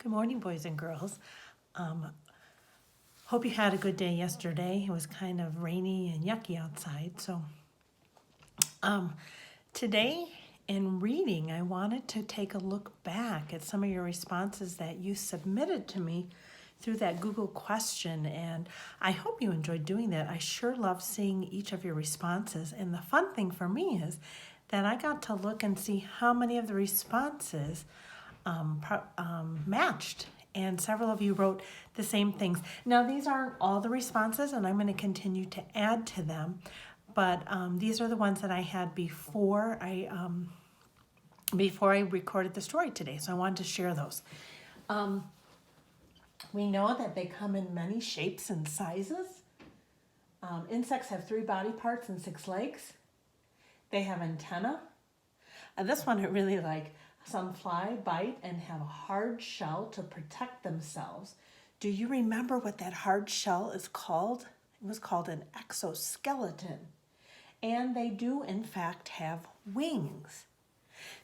Good morning, boys and girls. Hope you had a good day yesterday. It was kind of rainy and yucky outside. Today in reading, I wanted to take a look back at some of your responses that you submitted to me through that Google question. And I hope you enjoyed doing that. I sure love seeing each of your responses. And the fun thing for me is that I got to look and see how many of the responses matched, and several of you wrote the same things. Now, these aren't all the responses, and I'm going to continue to add to them, but these are the ones that I had before I recorded the story today, so I wanted to share those. We know that they come in many shapes and sizes. Insects have 3 body parts and 6 legs. They have antennae. This one I really like. Some fly, bite, and have a hard shell to protect themselves. Do you remember what that hard shell is called? It was called an exoskeleton. And they do, in fact, have wings.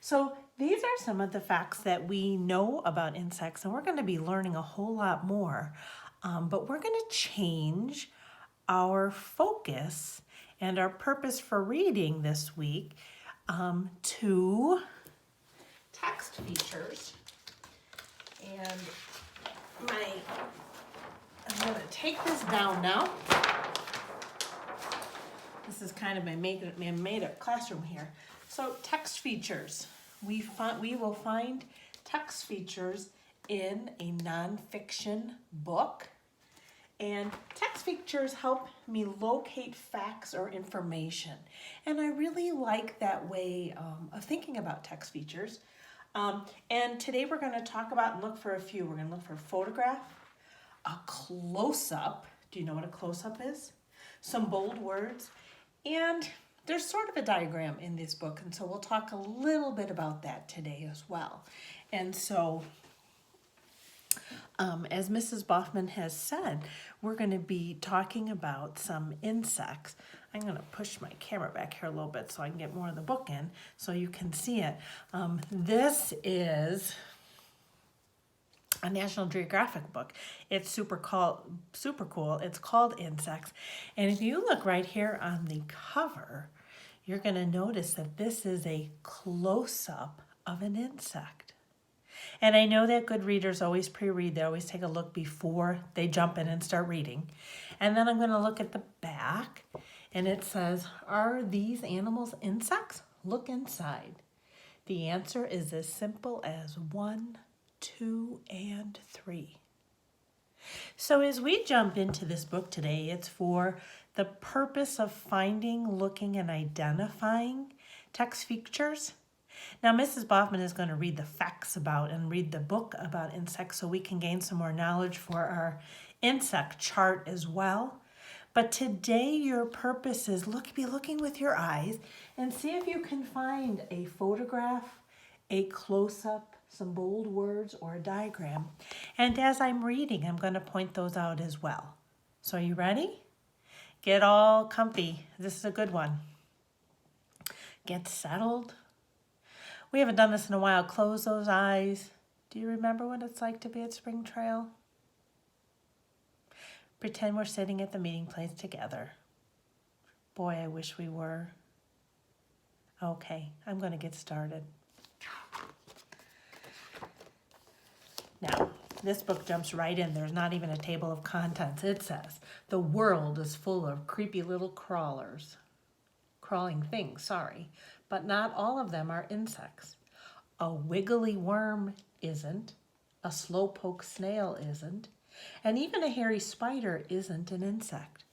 So these are some of the facts that we know about insects, and we're going to be learning a whole lot more. But we're going to change our focus and our purpose for reading this week to text features. And I'm going to take this down now. This is kind of my made-up classroom here. So text features. We will find text features in a nonfiction book. And text features help me locate facts or information. And I really like that way of thinking about text features. And today we're going to talk about and look for a few. We're going to look for a photograph, a close-up. Do you know what a close-up is? Some bold words. And there's sort of a diagram in this book. And so we'll talk a little bit about that today as well. And so as Mrs. Boffman has said, we're going to be talking about some insects. I'm going to push my camera back here a little bit so I can get more of the book in so you can see it. This is a National Geographic book. It's super cool. It's called Insects. And if you look right here on the cover, you're going to notice that this is a close-up of an insect. And I know that good readers always pre-read. They always take a look before they jump in and start reading. And then I'm going to look at the back, and it says, are these animals insects? Look inside. The answer is as simple as 1, 2, and 3. So as we jump into this book today, it's for the purpose of finding, looking, and identifying text features. Now, Mrs. Boffman is going to read the facts about and read the book about insects so we can gain some more knowledge for our insect chart as well. But today your purpose is be looking with your eyes and see if you can find a photograph, a close-up, some bold words, or a diagram. And as I'm reading, I'm going to point those out as well. So are you ready? Get all comfy. This is a good one. Get settled. We haven't done this in a while. Close those eyes. Do you remember what it's like to be at Spring Trail? Pretend we're sitting at the meeting place together. Boy, I wish we were. Okay, I'm going to get started. Now, this book jumps right in. There's not even a table of contents. It says, the world is full of creepy little crawling things, but not all of them are insects. A wiggly worm isn't, a slowpoke snail isn't, and even a hairy spider isn't an insect.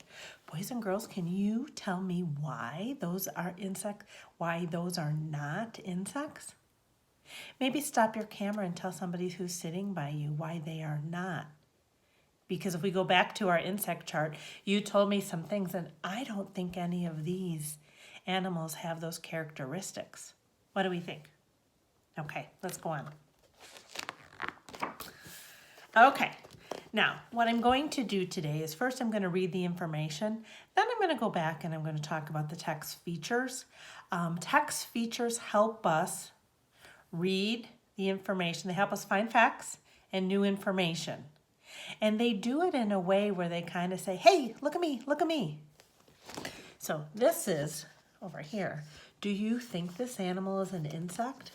Boys and girls, can you tell me why those are insects, why those are not insects? Maybe stop your camera and tell somebody who's sitting by you why they are not. Because if we go back to our insect chart, you told me some things, and I don't think any of these animals have those characteristics. What do we think? Okay, let's go on. Okay, now what I'm going to do today is first I'm going to read the information, then I'm going to go back and I'm going to talk about the text features. Text features help us read the information. They help us find facts and new information. And they do it in a way where they kind of say, hey, look at me, look at me. So this is over here. Do you think this animal is an insect?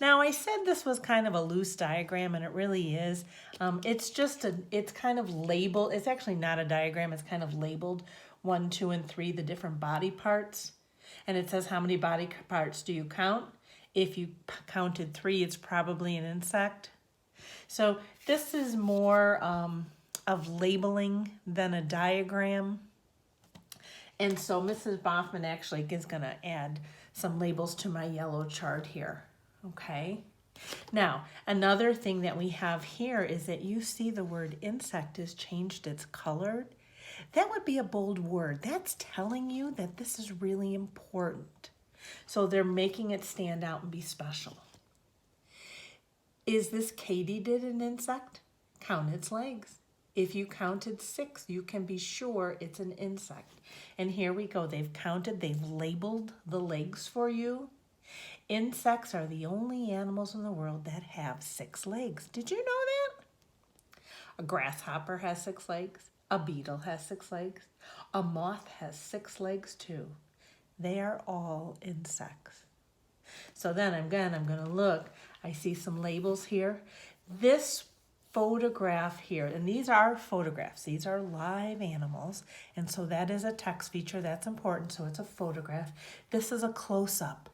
Now I said this was kind of a loose diagram, and it really is. It's kind of labeled. It's actually not a diagram. It's kind of labeled 1, 2, and 3, the different body parts. And it says how many body parts do you count? If you counted 3, it's probably an insect. So this is more of labeling than a diagram. And so Mrs. Boffman actually is going to add some labels to my yellow chart here. Okay. Now, another thing that we have here is that you see the word insect has changed its color. That would be a bold word. That's telling you that this is really important. So they're making it stand out and be special. Is this katydid an insect? Count its legs. If you counted 6, you can be sure it's an insect. And here we go. They've counted, they've labeled the legs for you. Insects are the only animals in the world that have 6 legs. Did you know that? A grasshopper has 6 legs. A beetle has 6 legs. A moth has 6 legs too. They are all insects. So then I'm going to look. I see some labels here. This photograph here, and these are photographs. These are live animals. And so that is a text feature. That's important. So it's a photograph. This is a close-up.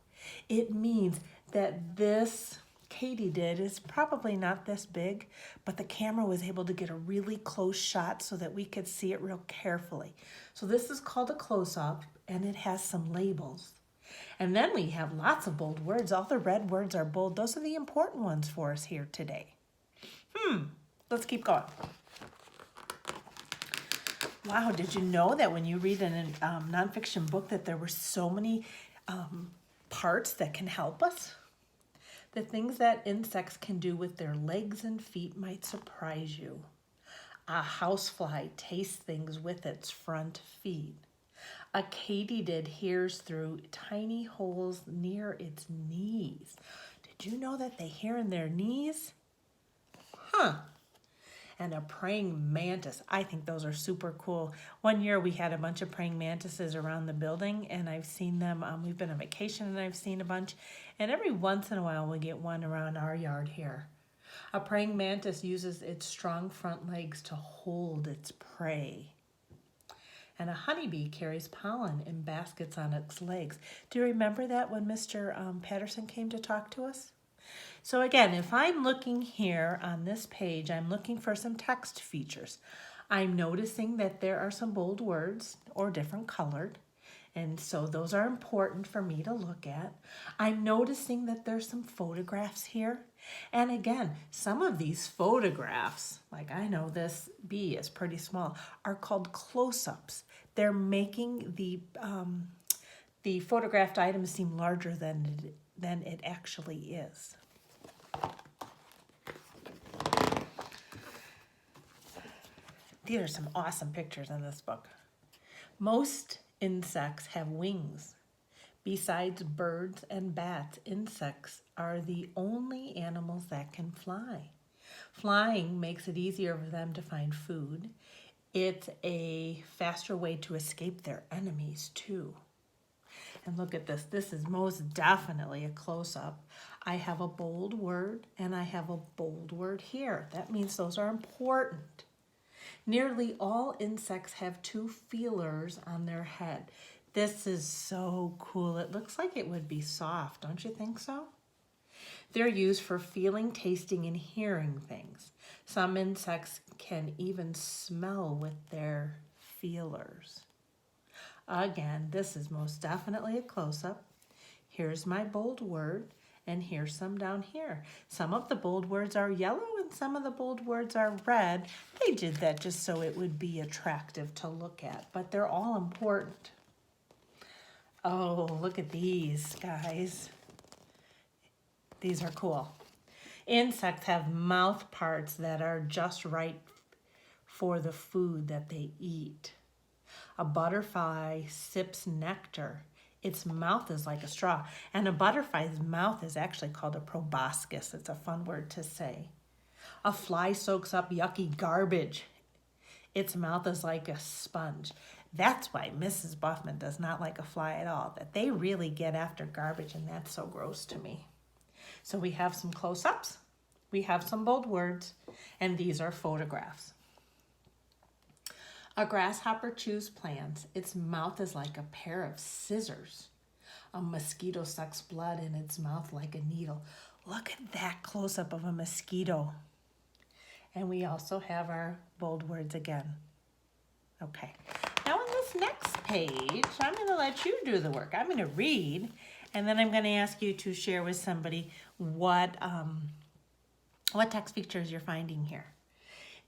It means that this katydid is probably not this big, but the camera was able to get a really close shot so that we could see it real carefully. So this is called a close-up, and it has some labels. And then we have lots of bold words. All the red words are bold. Those are the important ones for us here today. Let's keep going. Wow, did you know that when you read a nonfiction book that there were so many parts that can help us? The things that insects can do with their legs and feet might surprise you. A housefly tastes things with its front feet. A katydid hears through tiny holes near its knees. Did you know that they hear in their knees? And a praying mantis. I think those are super cool. One year we had a bunch of praying mantises around the building, and I've seen them. We've been on vacation and I've seen a bunch. And every once in a while we get one around our yard here. A praying mantis uses its strong front legs to hold its prey. And a honeybee carries pollen in baskets on its legs. Do you remember that when Mr. Patterson came to talk to us? So again, if I'm looking here on this page, I'm looking for some text features. I'm noticing that there are some bold words or different colored. And so those are important for me to look at. I'm noticing that there's some photographs here. And again, some of these photographs, like I know this bee is pretty small, are called close-ups. They're making the photographed item seem larger than it actually is. These are some awesome pictures in this book. Most insects have wings. Besides birds and bats, insects are the only animals that can fly. Flying makes it easier for them to find food. It's a faster way to escape their enemies too. And look at this. This is most definitely a close-up. I have a bold word and I have a bold word here. That means those are important. Nearly all insects have 2 feelers on their head. This is so cool. It looks like it would be soft, don't you think so? They're used for feeling, tasting, and hearing things. Some insects can even smell with their feelers. Again, this is most definitely a close-up. Here's my bold word, and here's some down here. Some of the bold words are yellow and some of the bold words are red. They did that just so it would be attractive to look at, but they're all important. Oh, look at these, guys. These are cool. Insects have mouth parts that are just right for the food that they eat. A butterfly sips nectar. Its mouth is like a straw. And a butterfly's mouth is actually called a proboscis. It's a fun word to say. A fly soaks up yucky garbage. Its mouth is like a sponge. That's why Mrs. Buffman does not like a fly at all, that they really get after garbage, and that's so gross to me. So we have some close-ups, we have some bold words, and these are photographs. A grasshopper chews plants. Its mouth is like a pair of scissors. A mosquito sucks blood in its mouth like a needle. Look at that close-up of a mosquito. And we also have our bold words again. Okay. Now on this next page, I'm going to let you do the work. I'm going to read, and then I'm going to ask you to share with somebody what text features you're finding here.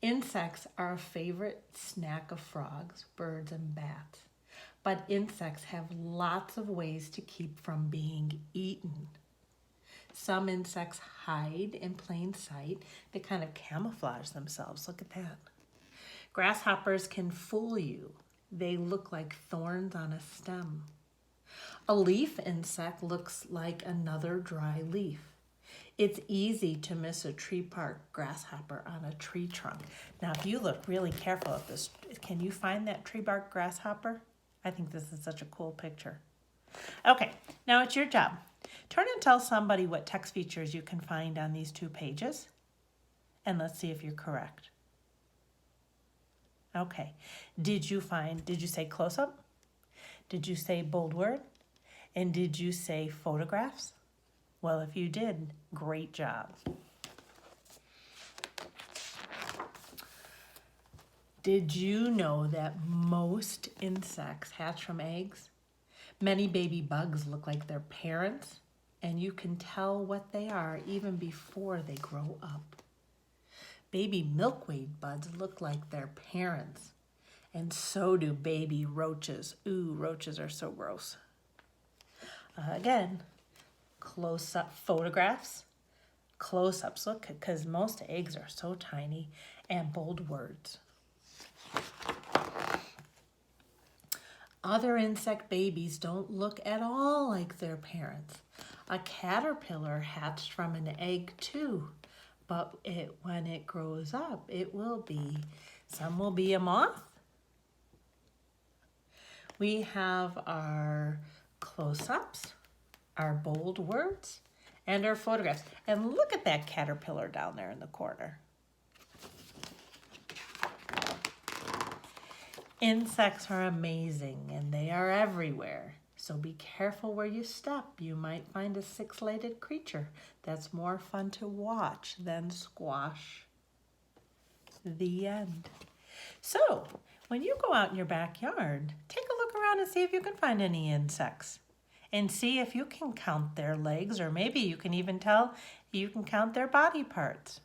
Insects are a favorite snack of frogs, birds, and bats. But insects have lots of ways to keep from being eaten. Some insects hide in plain sight. They kind of camouflage themselves. Look at that. Grasshoppers can fool you. They look like thorns on a stem. A leaf insect looks like another dry leaf. It's easy to miss a tree bark grasshopper on a tree trunk. Now, if you look really careful at this, can you find that tree bark grasshopper? I think this is such a cool picture. Okay, now it's your job. Turn and tell somebody what text features you can find on these 2 pages, and let's see if you're correct. Okay, did you say close-up? Did you say bold word? And did you say photographs? Well, if you did, great job. Did you know that most insects hatch from eggs? Many baby bugs look like their parents, and you can tell what they are even before they grow up. Baby milkweed buds look like their parents, and so do baby roaches. Ooh, roaches are so gross. Again, close-up photographs, close-ups, look, because most eggs are so tiny, and bold words. Other insect babies don't look at all like their parents. A caterpillar hatched from an egg too, but when it grows up, some will be a moth. We have our close-ups, our bold words, and our photographs. And look at that caterpillar down there in the corner. Insects are amazing, and they are everywhere. So be careful where you step. You might find a 6-legged creature that's more fun to watch than squash. The end. So, when you go out in your backyard, take a look around and see if you can find any insects. And see if you can count their legs, or maybe you can even count their body parts.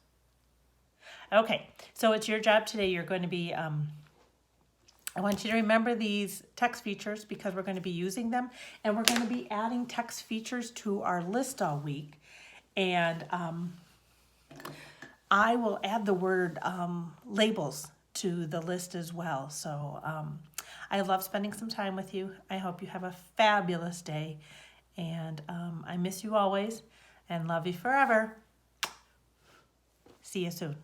Okay, so it's your job today. You're going to be, I want you to remember these text features because we're going to be using them, and we're going to be adding text features to our list all week. And I will add the word labels to the list as well. So I love spending some time with you. I hope you have a fabulous day, and I miss you always and love you forever. See you soon.